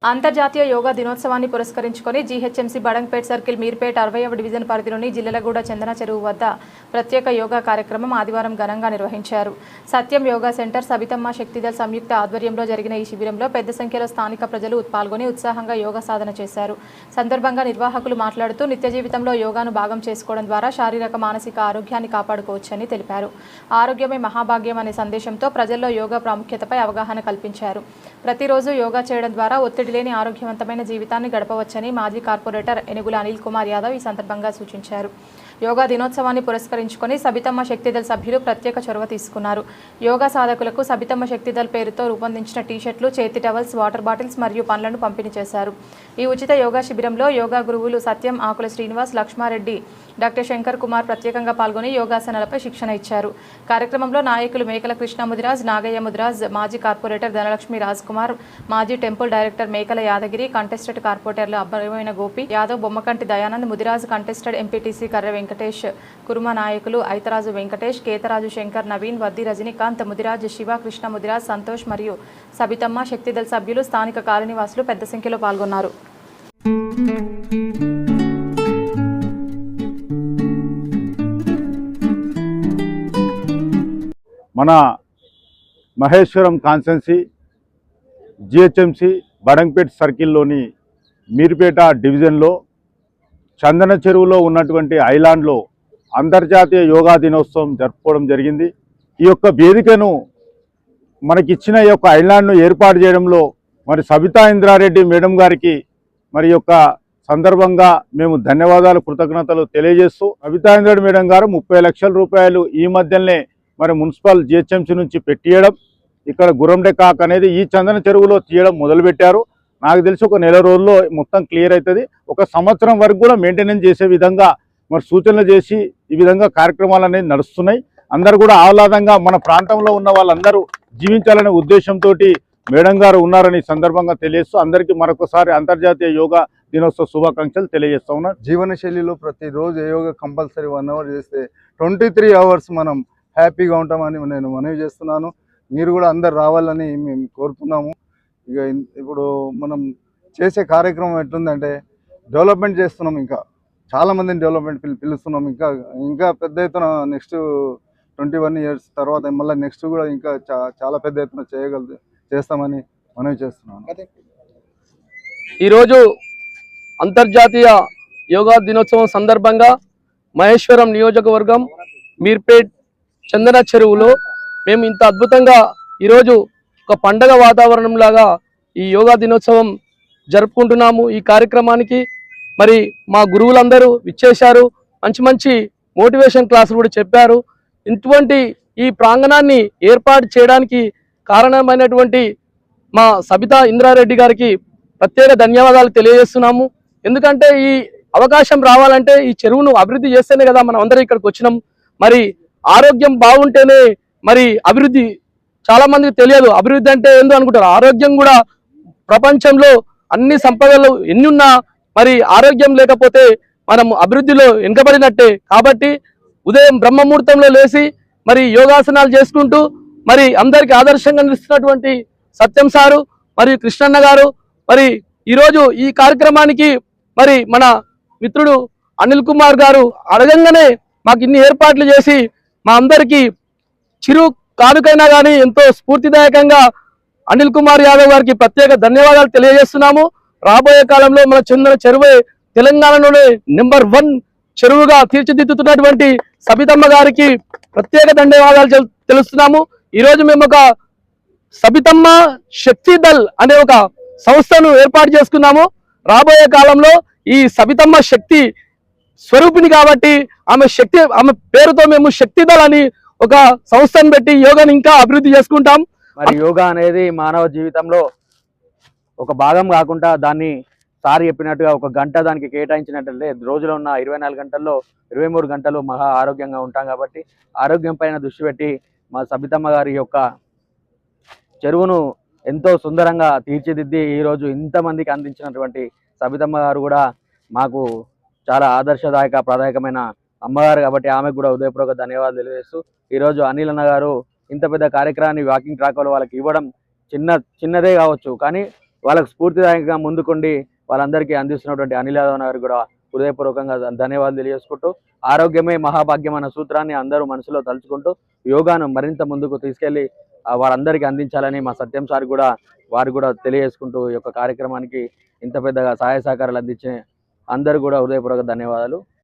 అంతర్జాతీయ యోగా దినోత్సవాన్ని పురస్కరించుకొని జీహెచ్ఎంసీ బడంగ్పేట్ సర్కిల్ మీర్పేట్ 60వ డివిజన్ పరిధిలోని జిల్లెలగూడ చందన చెరువు వద్ద ప్రత్యేక యోగా కార్యక్రమం ఆదివారం ఘనంగా నిర్వహించారు. సత్యం యోగా సెంటర్, సబితమ్మ శక్తిదళ్ సంయుక్త ఆధ్వర్యంలో జరిగిన ఈ శిబిరంలో పెద్ద సంఖ్యలో స్థానిక ప్రజలు పాల్గొని ఉత్సాహంగా యోగా సాధన చేశారు. సందర్భంగా నిర్వాహకులు మాట్లాడుతూ నిత్య జీవితంలో యోగాను భాగం చేసుకోవడం ద్వారా శారీరక మానసిక ఆరోగ్యాన్ని కాపాడుకోవచ్చని తెలిపారు. ఆరోగ్యమే మహాభాగ్యం అనే సందేశంతో ప్రజల్లో యోగా ప్రాముఖ్యతపై అవగాహన కల్పించారు. ప్రతిరోజు యోగా చేయడం ద్వారా ఒత్తిడి లేని ఆరోగ్యవంతమైన జీవితాన్ని గడపవచ్చని మాజీ కార్పొరేటర్ ఎనుగుల అనిల్ కుమార్ యాదవ్ ఈ సందర్భంగా సూచించారు. యోగా దినోత్సవాన్ని పురస్కరించుకొని సబితమ్మ శక్తిదళ్ సభ్యులు ప్రత్యేక చొరవ తీసుకున్నారు. యోగా సాధకులకు సబితమ్మ శక్తిదళ్ పేరుతో రూపొందించిన టీషర్ట్లు, చేతి టవల్స్, వాటర్ బాటిల్స్ మరియు పండ్లను పంపిణీ చేశారు. ఈ ఉచిత యోగా శిబిరంలో యోగా గురువులు సత్యం, ఆకుల శ్రీనివాస్, లక్ష్మారెడ్డి, డాక్టర్ శంకర్ కుమార్ ప్రత్యేకంగా పాల్గొని యోగాసనాలపై శిక్షణ ఇచ్చారు. కార్యక్రమంలో నాయకులు మేకల కృష్ణ ముదిరాజ్, నాగయ్య ముదిరాజ్, మాజీ కార్పొరేటర్ ధనలక్ష్మి రాజ్ కుమార్, మాజీ టెంపుల్ డైరెక్టర్ మేకల యాదగిరి, కంటెస్టెడ్ కార్పొరేటర్లు అబ్బరమైన గోపి యాదవ్, బొమ్మకంటి దయానంద్, ముదిరాజ్, కంటెస్టెడ్ ఎంపీటీసీ కర్ర వెంకటేష్, కురుమ నాయకులు ఐతరాజు వెంకటేష్, కేతరాజు శంకర్, నవీన్, వద్ది రజనీకాంత్, ముదిరాజ్, శివ, కృష్ణ ముదిరాజ్, సంతోష్ మరియు సబితమ్మ శక్తిదళ్ సభ్యులు, స్థానిక కాలనీవాసులు పెద్ద సంఖ్యలో పాల్గొన్నారు. మన మహేశ్వరం కాన్స్టెన్సీ జిహెచ్ఎంసీ బడంగ్పేట్ సర్కిల్లోని మీర్పేట డివిజన్లో చందన చెరువులో ఉన్నటువంటి ఐలాండ్లో అంతర్జాతీయ యోగా దినోత్సవం జరుపుకోవడం జరిగింది. ఈ యొక్క వేదికను మనకిచ్చిన ఈ యొక్క ఐలాండ్ను ఏర్పాటు చేయడంలో మరి సబితా ఇంద్రారెడ్డి మేడం గారికి మరి యొక్క సందర్భంగా మేము ధన్యవాదాలు, కృతజ్ఞతలు తెలియజేస్తూ, సబితా ఇంద్రారెడ్డి మేడం గారు 30 లక్షల రూపాయలు ఈ మధ్యనే మరి మున్సిపల్ జిహెచ్ఎంసీ నుంచి పెట్టియడం, ఇక్కడ గురండెకాక్ అనేది ఈ చందన చెరువులో తీయడం మొదలుపెట్టారు. నాకు తెలిసి ఒక నెల రోజుల్లో మొత్తం క్లియర్ అవుతుంది. ఒక సంవత్సరం వరకు కూడా మెయింటెనెన్స్ చేసే విధంగా మరి సూచనలు చేసి ఈ విధంగా కార్యక్రమాలు అనేది నడుస్తున్నాయి. అందరూ కూడా ఆహ్లాదంగా మన ప్రాంతంలో ఉన్న వాళ్ళందరూ జీవించాలనే ఉద్దేశంతో మేడం గారు ఉన్నారని సందర్భంగా తెలియజేస్తూ అందరికీ మరొకసారి అంతర్జాతీయ యోగా దినోత్సవ శుభాకాంక్షలు తెలియజేస్తా ఉన్నాను. జీవనశైలిలో ప్రతిరోజు యోగా కంపల్సరీ 1 అవర్ చేస్తే 23 అవర్స్ మనం హ్యాపీగా ఉంటామని నేను మనవి చేస్తున్నాను. మీరు కూడా అందరు రావాలని మేము కోరుతున్నాము. ఇక ఇప్పుడు మనం చేసే కార్యక్రమం ఎట్లుందంటే డెవలప్మెంట్ చేస్తున్నాం, ఇంకా చాలామందిని డెవలప్మెంట్ పిలుస్తున్నాం. ఇంకా పెద్ద ఎత్తున నెక్స్ట్ 21 ఇయర్స్ తర్వాత మళ్ళీ నెక్స్ట్ కూడా ఇంకా చాలా పెద్ద ఎత్తున చేస్తామని మనవి చేస్తున్నాను. ఈరోజు అంతర్జాతీయ యోగా దినోత్సవం సందర్భంగా మహేశ్వరం నియోజకవర్గం మీర్పేట్ చందన చెరువులో మేము ఇంత అద్భుతంగా ఈరోజు ఒక పండగ వాతావరణం లాగా ఈ యోగా దినోత్సవం జరుపుకుంటున్నాము. ఈ కార్యక్రమానికి మరి మా గురువులందరూ విచ్చేశారు, మంచి మంచి మోటివేషన్ క్లాసులు కూడా చెప్పారు. ఇటువంటి ఈ ప్రాంగణాన్ని ఏర్పాటు చేయడానికి కారణమైనటువంటి మా సబితా ఇంద్రారెడ్డి గారికి ప్రత్యేక ధన్యవాదాలు తెలియజేస్తున్నాము. ఎందుకంటే ఈ అవకాశం రావాలంటే ఈ చెరువును అభివృద్ధి చేస్తేనే కదా మనం అందరం ఇక్కడికి వచ్చినాం. మరి ఆరోగ్యం బాగుంటేనే మరి అభివృద్ధి, చాలా మందికి తెలియదు అభివృద్ధి అంటే ఏందో అనుకుంటారు. ఆరోగ్యం కూడా ప్రపంచంలో అన్ని సంపదలు ఎన్ని ఉన్నా మరి ఆరోగ్యం లేకపోతే మనం అభివృద్ధిలో వెనుకబడినట్టే. కాబట్టి ఉదయం బ్రహ్మముహూర్తంలో లేచి మరి యోగాసనాలు చేసుకుంటూ మరి అందరికి ఆదర్శంగా నిలుస్తున్నటువంటి సత్యం సారు మరియు కృష్ణన్న గారు మరి ఈరోజు ఈ కార్యక్రమానికి మరి మన మిత్రుడు అనిల్ కుమార్ గారు అడగంగానే మాకు ఇన్ని ఏర్పాట్లు చేసి మా అందరికీ చిరు కానుకైనా కానీ ఎంతో స్ఫూర్తిదాయకంగా అనిల్ కుమార్ యాదవ్ గారికి ప్రత్యేక ధన్యవాదాలు తెలియజేస్తున్నాము. రాబోయే కాలంలో మన చందన చెరువే తెలంగాణలోనే నెంబర్ 1 చెరువుగా తీర్చిదిద్దుతున్నటువంటి సబితమ్మ గారికి ప్రత్యేక ధన్యవాదాలు తెలుస్తున్నాము. ఈరోజు మేము ఒక సబితమ్మ శక్తిదళ్ అనే ఒక సంస్థను ఏర్పాటు చేసుకున్నాము. రాబోయే కాలంలో ఈ సబితమ్మ శక్తి స్వరూపిణి కాబట్టి ఆమె పేరుతో మేము శక్తిదళ్ అని ఒక సంస్థను పెట్టి యోగాని ఇంకా అభివృద్ధి చేసుకుంటాం. మరి యోగా అనేది మానవ జీవితంలో ఒక భాగం కాకుండా దాన్ని సార్ చెప్పినట్టుగా ఒక గంట దానికి కేటాయించినట్లయితే రోజులో ఉన్న 24 గంటల్లో 23 గంటలు మహా ఆరోగ్యంగా ఉంటాం. కాబట్టి ఆరోగ్యం పైన దృష్టి పెట్టి మా సబితమ్మ గారి యొక్క చెరువును ఎంతో సుందరంగా తీర్చిదిద్ది ఈరోజు ఇంతమందికి అందించినటువంటి సబితమ్మ గారు కూడా మాకు చాలా ఆదర్శదాయక ప్రదాయకమైన అమ్మగారు కాబట్టి ఆమెకు కూడా హృదయపూర్వక ధన్యవాదాలు తెలియజేస్తూ ఈరోజు అనిల్ అన్న గారు ఇంత పెద్ద కార్యక్రమాన్ని వాకింగ్ ట్రాక్ వాళ్ళకి ఇవ్వడం చిన్నదే కావచ్చు, కానీ వాళ్ళకు స్ఫూర్తిదాయకంగా ముందుకుండి వాళ్ళందరికీ అందిస్తున్నటువంటి అనిల్ యాదవ్ గారికి కూడా హృదయపూర్వకంగా ధన్యవాదాలు తెలియజేసుకుంటూ, ఆరోగ్యమే మహాభాగ్యం అన్న సూత్రాన్ని అందరూ మనసులో తలుచుకుంటూ యోగాను మరింత ముందుకు తీసుకెళ్లి వారందరికీ అందించాలని మా సత్యం సార్ కూడా వారు కూడా తెలియజేసుకుంటూ ఈ యొక్క కార్యక్రమానికి ఇంత పెద్దగా సహాయ సహకారాలు అందించే అందరూ కూడా హృదయపూర్వక ధన్యవాదాలు.